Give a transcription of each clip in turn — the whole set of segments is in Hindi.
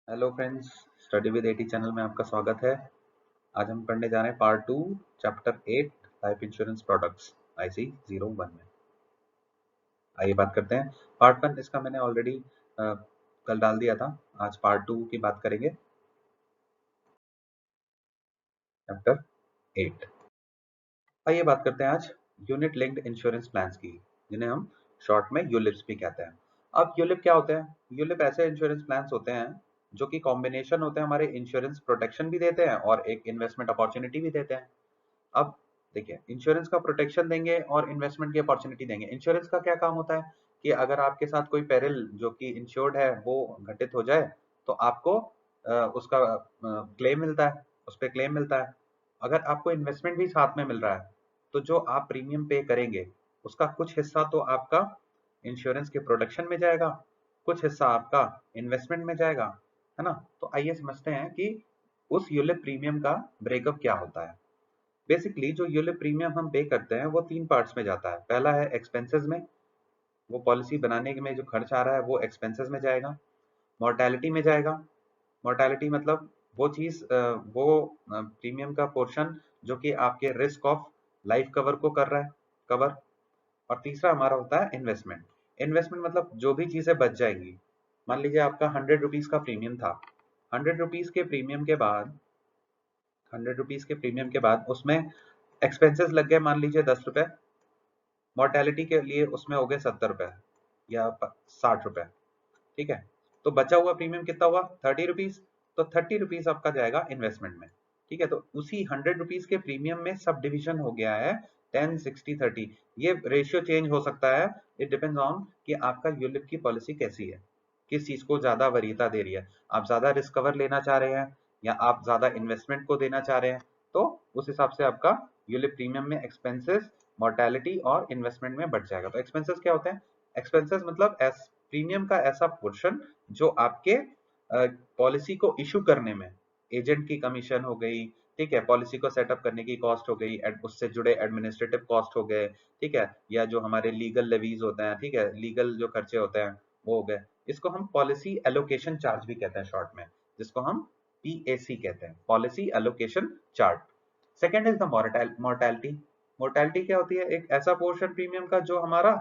Hello friends, study with eighty channel में आपका स्वागत है। आज हम पढ़ने जा रहे हैं part 2 chapter 8 life insurance products IC 01 में। आइए बात करते हैं। पार्ट 1 इसका मैंने ऑलरेडी कल डाल दिया था। आज पार्ट 2 की बात करेंगे, चैप्टर 8। आइए बात करते हैं आज यूनिट लिंक्ड इंश्योरेंस प्लान्स की, जिन्हें हम शॉर्ट में यूलिप्स भी कहते हैं। अब यूलिप क्या होते हैं? यूलिप ऐसे इंश्योरेंस प्लान्स होते हैं जो कि कॉम्बिनेशन होते हैं, हमारे इंश्योरेंस प्रोटेक्शन भी देते हैं और एक इन्वेस्टमेंट अपॉर्चुनिटी भी देते हैं। अब देखिए, इंश्योरेंस का प्रोटेक्शन देंगे और इन्वेस्टमेंट की अपॉर्चुनिटी देंगे। इंश्योरेंस का क्या काम होता है कि अगर आपके साथ कोई पेरिल जो कि इंश्योर्ड है वो घटित हो जाए तो आपको उसका क्लेम मिलता है, उस पर क्लेम मिलता है। अगर आपको इन्वेस्टमेंट भी साथ में मिल रहा है तो जो आप प्रीमियम पे करेंगे उसका कुछ हिस्सा तो आपका इंश्योरेंस के प्रोटेक्शन में जाएगा, कुछ हिस्सा आपका इन्वेस्टमेंट में जाएगा, है ना। तो आइए समझते हैं कि उस यूलिप प्रीमियम का ब्रेकअप क्या होता है। बेसिकली जो यूलिप प्रीमियम हम पे करते हैं वो 3 पार्ट्स में जाता है। पहला है एक्सपेंसेस में, वो पॉलिसी बनाने में जो खर्च आ रहा है वो एक्सपेंसेस में जाएगा। मॉर्टेलिटी में जाएगा। मॉर्टेलिटी मतलब वो चीज, वो प्रीमियम का पोर्शन जो कि आपके रिस्क ऑफ लाइफ कवर को कर रहा है, कवर। और तीसरा हमारा होता है इन्वेस्टमेंट। इन्वेस्टमेंट मतलब जो भी चीजें बच जाएंगी। मान लीजिए आपका 100 रुपीज का प्रीमियम था। 100 रुपीज के प्रीमियम के बाद 100 रुपीज के प्रीमियम के बाद उसमें एक्सपेंसेस लग गए, मान लीजिए 10 रुपए। मॉर्टेलिटी के लिए उसमें हो गए 70 रुपए या 60 रुपए। ठीक है, तो बचा हुआ प्रीमियम कितना हुआ? 30 रुपीज। तो 30 रुपीज आपका जाएगा इन्वेस्टमेंट में। ठीक है, तो उसी 100 रुपीज के प्रीमियम में सब डिविजन हो गया है 10, 60, 30। ये रेशियो चेंज हो सकता है, इट डिपेंड्स ऑन कि आपका यूलिप की पॉलिसी कैसी है, किस चीज को ज्यादा वरीयता दे रही है। आप ज्यादा रिस्क कवर लेना चाह रहे हैं या आप ज्यादा इन्वेस्टमेंट को देना चाह रहे हैं, तो उस हिसाब से आपका यूलिप प्रीमियम में एक्सपेंसेस, मॉर्टेलिटी और इन्वेस्टमेंट में बढ़ जाएगा। तो एक्सपेंसेस क्या होते हैं? एक्सपेंसेस मतलब प्रीमियम का ऐसा पोर्शन जो आपके पॉलिसी को इशू करने में, एजेंट की कमीशन हो गई, ठीक है, पॉलिसी को सेटअप करने की कॉस्ट हो गई, उससे जुड़े एडमिनिस्ट्रेटिव कॉस्ट हो गए, ठीक है, या जो हमारे लीगल लेवीज होते हैं, ठीक है, लीगल जो खर्चे होते हैं वो हो गए। इसको हम पॉलिसी एलोकेशन चार्ज भी कहते हैं शॉर्ट में, जिसको हम PAC कहते हैं, policy allocation charge. Second is the mortality. Mortality क्या होती है? एक ऐसा पोर्शन प्रीमियम का जो हमारा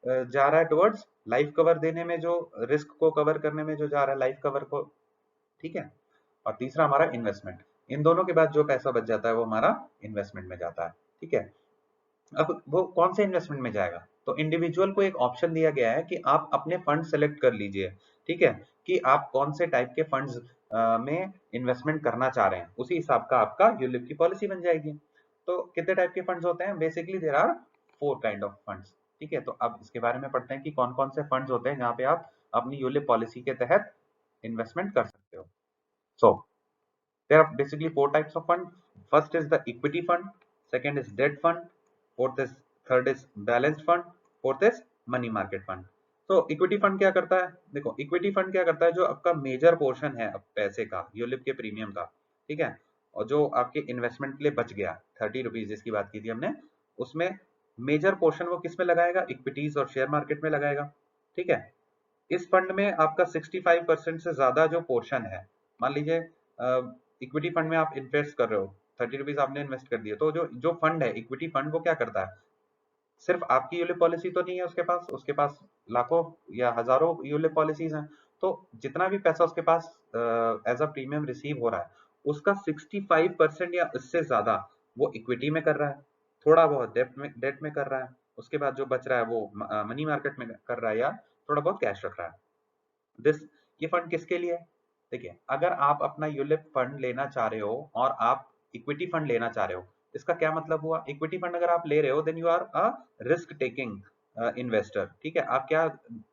जा रहा है टुवर्ड्स लाइफ कवर देने में, जो रिस्क को कवर करने में जो जा रहा है, लाइफ कवर को। ठीक है, और तीसरा हमारा इन्वेस्टमेंट। इन दोनों के बाद जो पैसा बच जाता है वो हमारा इन्वेस्टमेंट में जाता है। ठीक है, अब वो कौन से इन्वेस्टमेंट में जाएगा? तो इंडिविजुअल को एक ऑप्शन दिया गया है कि आप अपने फंड सेलेक्ट कर लीजिए। ठीक है, कि आप कौन से टाइप के फंड्स में इन्वेस्टमेंट करना चाह रहे हैं, उसी हिसाब का आपका यूलिप की पॉलिसी बन जाएगी। तो कितने टाइप के फंड्स होते हैं? Basically there are 4 kind of funds. ठीक है, तो अब इसके बारे में पढ़ते हैं कि कौन कौन से फंड्स होते हैं जहाँ पे आप अपनी यूलिप पॉलिसी के तहत इन्वेस्टमेंट कर सकते हो। सो there are basically 4 types of fund. First is the equity fund, second is debt fund, third is balanced fund, fourth is money market fund. तो इक्विटी फंड क्या करता है? देखो, इक्विटी फंड क्या करता है, जो आपका मेजर पोर्शन है पैसे का, यूलिप के प्रीमियम का, ठीक है, और जो आपके इन्वेस्टमेंट के लिए बच गया 30 रुपीज जिसकी बात की थी हमने, उसमें मेजर पोर्शन वो किस में लगाएगा? इक्विटीज और शेयर मार्केट में लगाएगा। ठीक है, इस फंड में आपका 65% से ज्यादा जो पोर्शन है, मान लीजिए इक्विटी फंड में आप इन्वेस्ट कर रहे हो, 30 रुपीज आपने इन्वेस्ट कर दिए, तो जो जो फंड है इक्विटी फंड, वो क्या करता है? सिर्फ आपकी यूलिप पॉलिसी तो नहीं है उसके पास लाखों या हजारों यूलिप पॉलिसीज हैं। तो जितना भी पैसा उसके पास एज अ प्रीमियम रिसीव हो रहा है, उसका 65% या इससे ज्यादा वो इक्विटी में कर रहा है, थोड़ा बहुत डेट में कर रहा है, उसके बाद जो बच रहा है वो मनी मार्केट में कर रहा है, या थोड़ा बहुत कैश रख रहा है। दिस ये फंड किसके लिए है? देखिए, अगर आप अपना यूलिप फंड लेना चाह रहे हो और आप इक्विटी फंड लेना चाह रहे हो, इसका क्या मतलब हुआ? इक्विटी फंड अगर आप ले रहे हो then you are a risk taking investor. ठीक है, आप क्या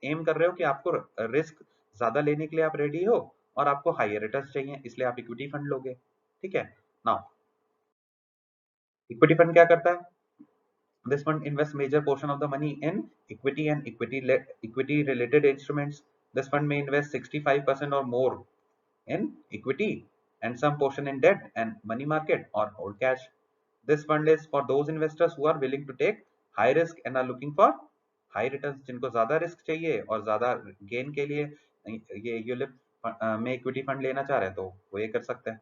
एम कर रहे हो कि आपको रिस्क ज्यादा लेने के लिए आप रेडी हो और आपको हायर रिटर्न्स चाहिए, इसलिए आप इक्विटी फंड लोगे। ठीक है, नाउ इक्विटी फंड क्या करता है? This fund invests major portion of the money in equity and equity related instruments. This fund may invest 65% or more in equity and some portion in debt and money market or hold cash. This fund is for those investors who are willing to take high risk and are looking for high returns. जिनको ज्यादा रिस्क चाहिए और ज्यादा गेन के लिए ये यूलिप में इक्विटी फंड लेना चाह रहे हैं तो वो ये कर सकते हैं।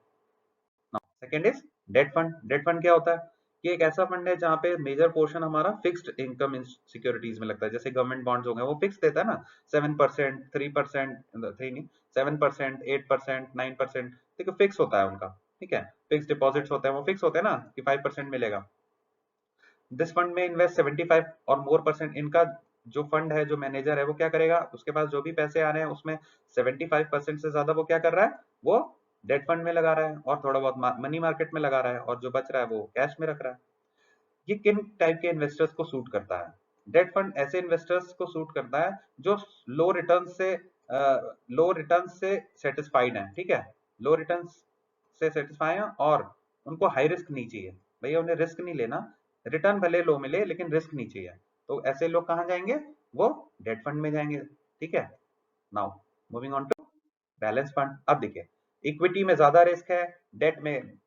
Second is debt fund. Debt fund क्या होता है? ये एक ऐसा फंड है जहाँ पे मेजर पोर्शन हमारा फिक्स्ड इनकम सिक्योरिटीज में लगता है, जैसे गवर्नमेंट बॉन्ड्स हो गए, वो फिक्स देता है ना, 7%, 3%, 3 नहीं 7%, 8%, 9%, ठीक है, फिक्स होता है उनका। ठीक है, फिक्स डिपॉजिट्स होते हैं, वो फिक्स होते हैं ना कि 5% मिलेगा। दिस फंड में इन्वेस्ट 75 और मोर परसेंट। इनका जो फंड है, जो मैनेजर है, वो क्या करेगा, उसके पास जो भी पैसे आ रहे हैं उसमें 75% से ज्यादा वो क्या कर रहा है, वो डेट फंड में लगा रहा है और थोड़ा बहुत मनी मार्केट में लगा रहा है, और जो बच रहा है वो कैश में रख रहा है। ये किन टाइप के इन्वेस्टर्स को सूट करता है? डेट फंड ऐसे इन्वेस्टर्स को सूट करता है जो लो रिटर्न से सेटिस्फाइड है। ठीक है, लो रिटर्न से सेटिस्फाई है और उनको हाई रिस्क नहीं चाहिए। भैया उन्हें रिस्क नहीं लेना, रिटर्न भले लो मिले लेकिन रिस्क नहीं चाहिए। तो ऐसे लोग कहाँ जाएंगे? वो डेट फंड में जाएंगे। ठीक है, now moving on to balance fund. अब देखिए, इक्विटी में ज्यादा रिस्क है, डेट में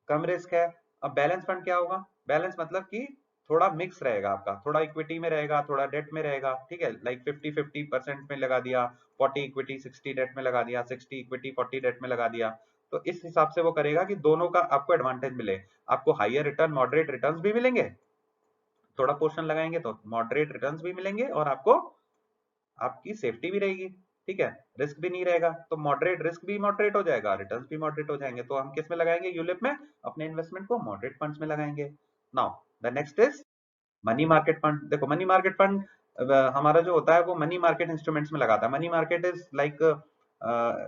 कम रिस्क है। अब बैलेंस फंड क्या होगा? बैलेंस मतलब कि थोड़ा मिक्स रहेगा आपका, थोड़ा इक्विटी में रहेगा, थोड़ा डेट में रहेगा। ठीक है, लाइक 50-50% में लगा दिया, 40 इक्विटी 60 डेट में लगा दिया, 60 इक्विटी 40 डेट में लगा दिया। तो इस हिसाब से वो करेगा कि दोनों का आपको एडवांटेज मिले। आपको हाइयर रिटर्न, मॉडरेट रिटर्न्स भी मिलेंगे, थोड़ा पोर्शन लगाएंगे तो मॉडरेट रिटर्न्स भी मिलेंगे, और आपको आपकी सेफ्टी भी रहेगी। ठीक है, रिस्क भी नहीं रहेगा, तो मॉडरेट रिस्क भी मॉडरेट हो जाएगा, रिटर्न्स भी मॉडरेट हो जाएंगे। तो हम किस में लगाएंगे? यूलिप में अपने इन्वेस्टमेंट को मॉडरेट फंड्स में लगाएंगे। Now the next is money market fund. देखो, मनी मार्केट फंड हमारा जो होता है वो मनी मार्केट इंस्ट्रूमेंट्स में लगाता है। Money market is like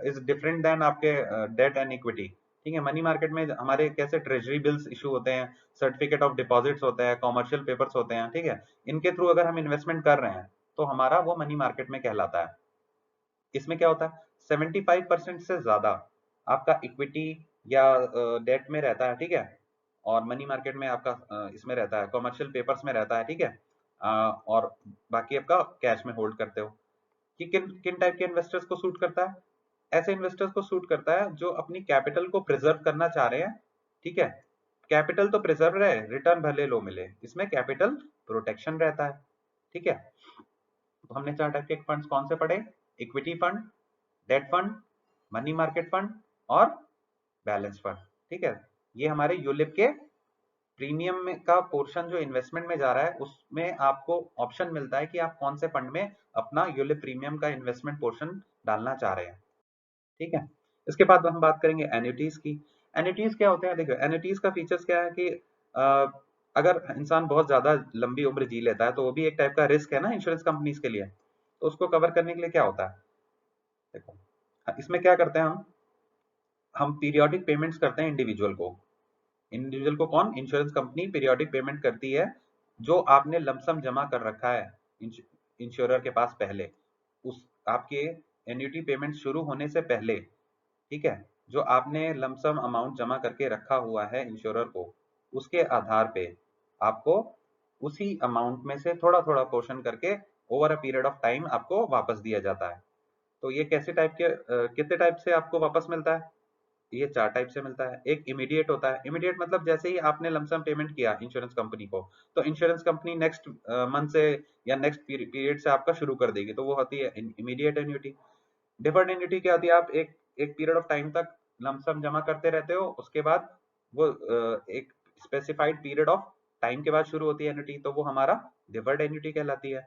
is different than आपके डेट एंड इक्विटी। ठीक है, मनी मार्केट में हमारे कैसे ट्रेजरी बिल्स इशू होते हैं, सर्टिफिकेट ऑफ डिपॉजिट्स होते हैं, कॉमर्शियल पेपर्स होते हैं। ठीक है, इनके थ्रू अगर हम इन्वेस्टमेंट कर रहे हैं तो हमारा वो मनी मार्केट में कहलाता है। इसमें क्या होता है, 75% से ज्यादा आपका इक्विटी या डेट में रहता है। ठीक है, और मनी मार्केट में आपका इसमें रहता है, कॉमर्शियल पेपर्स में रहता है। ठीक है, और बाकी आपका कैश में होल्ड करते हो। कि किन किन टाइप के इन्वेस्टर्स को सूट करता है? ऐसे इन्वेस्टर्स को सूट करता है जो अपनी कैपिटल को प्रिजर्व करना चाह रहे हैं। ठीक है, कैपिटल तो प्रिजर्व रहे, रिटर्न भले लो मिले, इसमें कैपिटल प्रोटेक्शन रहता है। ठीक है, तो हमने चार टाइप के फंड्स कौन से पढ़े? Equity fund, debt fund, money market fund और बैलेंस फंड। ठीक है, ये हमारे यूलिप के प्रीमियम में का पोर्शन जो इन्वेस्टमेंट में जा रहा है, उसमें आपको ऑप्शन मिलता है कि आप कौन से फंड में अपना यूलिप प्रीमियम का इन्वेस्टमेंट पोर्शन डालना चाह रहे हैं। ठीक है, इसके बाद हम बात करेंगे एन्युटीज की। एन्युटीज क्या होते हैं? देखो, एन्युटीज का फीचर्स क्या है कि अगर इंसान बहुत ज्यादा लंबी उम्र जी लेता है तो वो भी एक टाइप का रिस्क है ना इंश्योरेंस कंपनीज के लिए। तो उसको कवर करने के लिए क्या होता है, देखो इसमें क्या करते हैं हम पीरियोडिक पेमेंट्स करते हैं इंडिविजुअल को। इंडिविजुअल को कौन? इंश्योरेंस कंपनी पीरियोडिक पेमेंट करती है। जो आपने लमसम जमा कर रखा है इंश्योरर के पास पहले, उस आपके एन्युटी पेमेंट शुरू होने से पहले, ठीक है, जो आपने लमसम अमाउंट जमा करके रखा हुआ है इंश्योरर को, उसके आधार पे आपको उसी अमाउंट में से थोड़ा थोड़ा पोर्शन करके over a period of time आपको वापस दिया जाता है। तो ये कैसे टाइप के कितने टाइप से आपको वापस मिलता है? ये चार टाइप से मिलता है। एक इमीडिएट होता है। इमीडिएट मतलब जैसे ही आपने लमसम पेमेंट किया इंश्योरेंस कंपनी को, तो इंश्योरेंस कंपनी नेक्स्ट मंथ से या नेक्स्ट पीरियड से आपका शुरू कर देगी, तो वो होती है इमीडिएट एन्युटी। डिफर्ड एन्युटी क्या होती है? आप एक एक पीरियड ऑफ टाइम तक लमसम जमा करते रहते हो, उसके बाद वो एक स्पेसिफाइड पीरियड ऑफ टाइम के बाद शुरू होती है एन्युटी, तो वो हमारा डिफर्ड एन्युटी कहलाती है।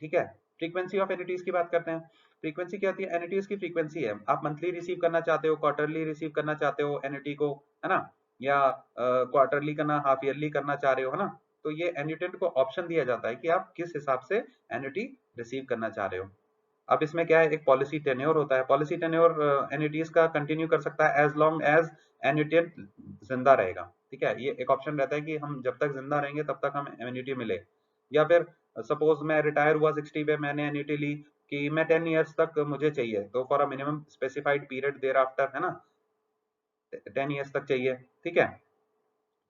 ठीक है, फ्रीक्वेंसी ऑफ एन्युटीज की बात करते हैं। फ्रीक्वेंसी क्या होती है? एन्युटीज की फ्रीक्वेंसी है, आप मंथली रिसीव करना चाहते हो, क्वार्टरली रिसीव करना चाहते हो एन्युटी को, है ना, या क्वार्टरली करना, हाफ ईयरली करना चाह रहे हो, है ना। तो ये एन्युटेंट को ऑप्शन दिया जाता है कि आप किस हिसाब से एन्युटी रिसीव करना चाह रहे हो। अब इसमें क्या है, एक पॉलिसी टेन्योर होता है। पॉलिसी टेन्योर एन्युटीज का कंटिन्यू कर सकता है एज लॉन्ग एज एन्युटेंट जिंदा रहेगा। ठीक है, ये एक ऑप्शन रहता है कि हम जब तक जिंदा रहेंगे तब तक हम एन्युटी मिले। या फिर सपोज मैं रिटायर हुआ 60 पे, मैंने एन्युटी ली कि मैं 10 इयर्स तक मुझे चाहिए, तो for a minimum specified period thereafter, है ना, 10 इयर्स तक चाहिए। ठीक है,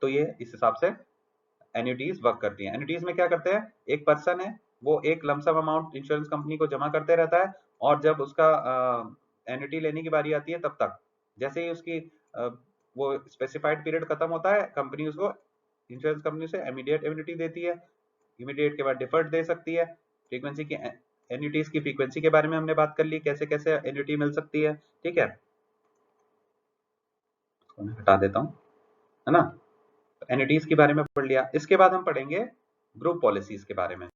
तो ये इस हिसाब से एन्युटीज वर्क करती हैं। एन्युटीज में क्या करते हैं, एक पर्सन है, वो एक लमसम अमाउंट इंश्योरेंस कंपनी को जमा करते रहता है, और जब उसका एन्युटी लेने की बारी आती है तब तक, जैसे ही उसकी वो स्पेसिफाइड पीरियड खत्म होता है, कंपनी उसको, इंश्योरेंस कंपनी से इमीडिएट एन्युटी देती है। इमीडिएट के बाद डिफर्ड दे सकती है। फ्रीक्वेंसी की एन्युटीज की फ्रीक्वेंसी के बारे में हमने बात कर ली, कैसे कैसे एन्युटी मिल सकती है, ठीक है, हटा देता हूँ, है ना। एन्युटीज के बारे में पढ़ लिया। इसके बाद हम पढ़ेंगे ग्रुप पॉलिसीज के बारे में।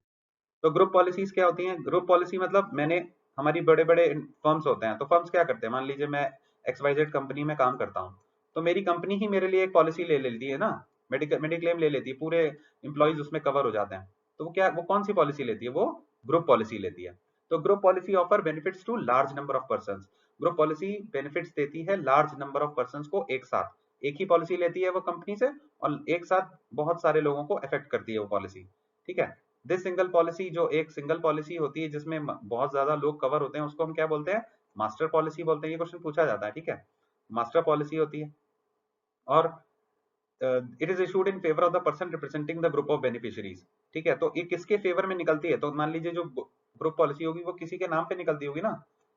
तो ग्रुप पॉलिसीज क्या होती हैं? ग्रुप पॉलिसी मतलब मैंने, हमारी बड़े बड़े फर्म्स होते हैं, तो फर्म्स क्या करते हैं, मान लीजिए मैं XYZ कंपनी में काम करता हूँ, तो मेरी कंपनी ही मेरे लिए एक पॉलिसी ले लेती है ना, मेडिक्लेम ले लेती है, पूरे एम्प्लॉइज उसमें कवर हो जाते हैं। तो वो कौन सी पॉलिसी लेती है? वो ग्रुप पॉलिसी लेती है। तो group policy offer benefits to large number of person. Group policy benefits देती है लार्ज नंबर ऑफ पर्सन को एक साथ। एक ही पॉलिसी लेती है वो कंपनी से, और एक साथ बहुत सारे लोगों को अफेक्ट करती है वो पॉलिसी, ठीक है। दिस सिंगल पॉलिसी, जो एक सिंगल पॉलिसी होती है जिसमें बहुत ज्यादा लोग कवर होते हैं, उसको हम क्या बोलते हैं? मास्टर पॉलिसी बोलते हैं। ये क्वेश्चन पूछा जाता है, ठीक है। मास्टर पॉलिसी होती है, और it is issued in favour of the person representing the group of beneficiaries, ठीक है। तो ये किसके फेवर में निकलती है? तो मान लीजिए जो ग्रुप पॉलिसी होगी वो किसी के नाम पे निकलती होगी ना,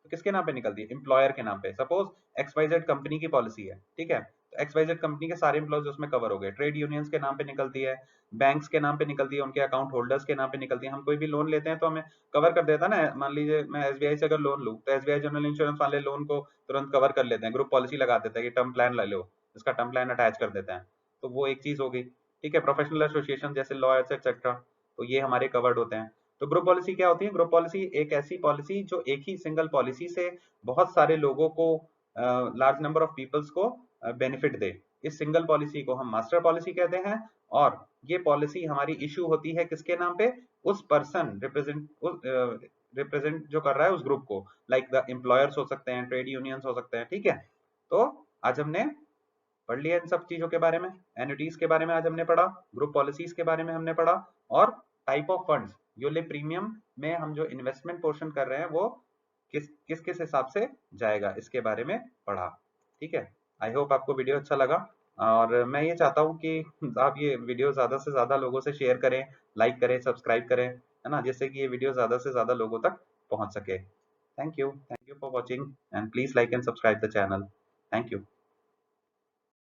तो किसके नाम पे निकलती है? एम्प्लॉयर के नाम पे। सपोज XYZ कंपनी की पॉलिसी है, ठीक है, तो XYZ कंपनी के सारे एम्प्लॉयज उसमें कवर हो गए। ट्रेड यूनियंस के नाम पे निकलती है, बैंक्स के नाम पे निकलती है, उनके अकाउंट होल्डर्स के नाम पे निकलती है। हम कोई भी लोन लेते हैं तो हमें कवर कर देता है ना। मान लीजिए मैं SBI से अगर लोन लूं, तो SBI जनरल इंश्योरेंस वाले लोन को तुरंत कवर कर लेते हैं, ग्रुप पॉलिसी लगा देते हैं कि टर्म प्लान ले लो, इसका टर्म प्लान अटैच कर देते हैं। तो वो एक चीज हो गई, ठीक है। प्रोफेशनल एसोसिएशन जैसे लॉयर्स एक्सेट्रा, तो ये हमारे कवर्ड होते हैं। तो ग्रुप पॉलिसी क्या होती है? ग्रुप पॉलिसी एक ऐसी पॉलिसी जो एक ही सिंगल पॉलिसी से बहुत सारे लोगों को, लार्ज नंबर ऑफ पीपल्स को बेनिफिट दे। इस सिंगल पॉलिसी को हम मास्टर पॉलिसी कहते हैं, और ये पॉलिसी हमारी इशू होती है किसके नाम पे? उस पर्सन रिप्रेजेंट जो कर रहा है उस ग्रुप को, लाइक द एम्प्लॉयर्स हो सकते हैं, ट्रेड यूनियंस हो सकते हैं, ठीक है। तो आज हमने पढ़ लिया इन सब चीजों के बारे में। एन्युटीज के बारे में आज हमने पढ़ा, ग्रुप पॉलिसीज के बारे में हमने पढ़ा, और type of funds, ULIP premium में हम जो इन्वेस्टमेंट पोर्शन कर रहे हैं वो किस किस हिसाब से जाएगा, इसके बारे में पढ़ा, ठीक है। आई होप आपको वीडियो अच्छा लगा, और मैं ये चाहता हूँ कि आप ये वीडियो ज्यादा से ज्यादा लोगों से शेयर करें, लाइक करें, सब्सक्राइब करें, है ना, जिससे कि ये वीडियो ज्यादा से ज्यादा लोगों तक पहुंच सके। Thank you for watching, and please like and subscribe the channel. Thank you.